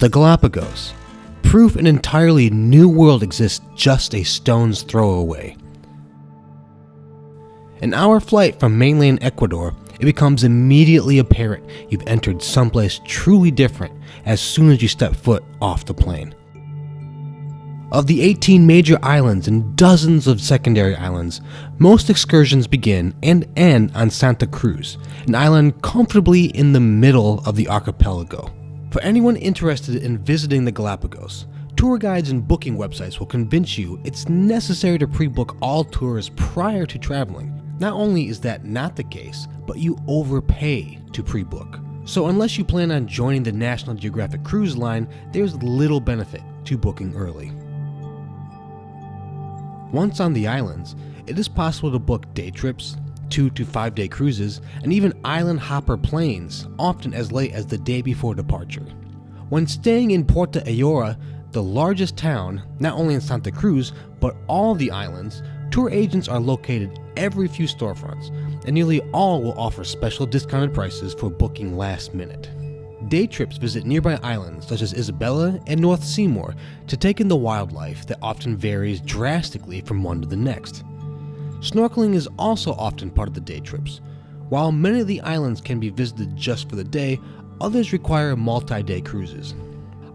The Galapagos. Proof an entirely new world exists just a stone's throw away. An hour flight from mainland Ecuador, it becomes immediately apparent you've entered someplace truly different as soon as you step foot off the plane. Of the 18 major islands and dozens of secondary islands, most excursions begin and end on Santa Cruz, an island comfortably in the middle of the archipelago. For anyone interested in visiting the Galapagos, tour guides and booking websites will convince you it's necessary to pre-book all tours prior to traveling. Not only is that not the case, but you overpay to pre-book. So unless you plan on joining the National Geographic Cruise Line, there's little benefit to booking early. Once on the islands, it is possible to book day trips, 2 to 5 day cruises, and even island hopper planes, often as late as the day before departure. When staying in Puerto Ayora, the largest town, not only in Santa Cruz, but all the islands, tour agents are located every few storefronts, and nearly all will offer special discounted prices for booking last minute. Day trips visit nearby islands such as Isabela and North Seymour to take in the wildlife that often varies drastically from one to the next. Snorkeling is also often part of the day trips. While many of the islands can be visited just for the day, others require multi-day cruises.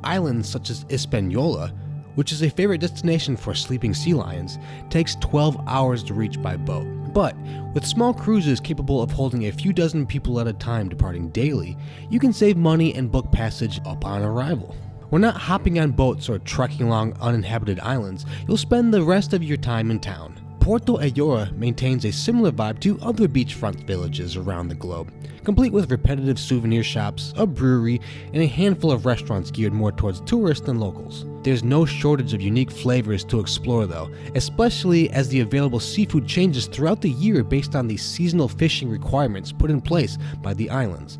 Islands such as Hispaniola, which is a favorite destination for sleeping sea lions, takes 12 hours to reach by boat. But with small cruises capable of holding a few dozen people at a time departing daily, you can save money and book passage upon arrival. When not hopping on boats or trekking along uninhabited islands, you'll spend the rest of your time in town. Puerto Ayora maintains a similar vibe to other beachfront villages around the globe, complete with repetitive souvenir shops, a brewery, and a handful of restaurants geared more towards tourists than locals. There's no shortage of unique flavors to explore though, especially as the available seafood changes throughout the year based on the seasonal fishing requirements put in place by the islands.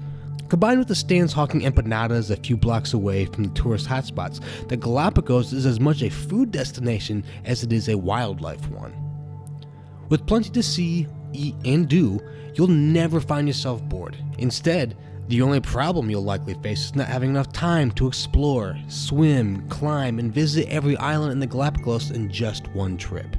Combined with the stands hawking empanadas a few blocks away from the tourist hotspots, the Galapagos is as much a food destination as it is a wildlife one. With plenty to see, eat, and do, you'll never find yourself bored. Instead, the only problem you'll likely face is not having enough time to explore, swim, climb, and visit every island in the Galapagos in just one trip.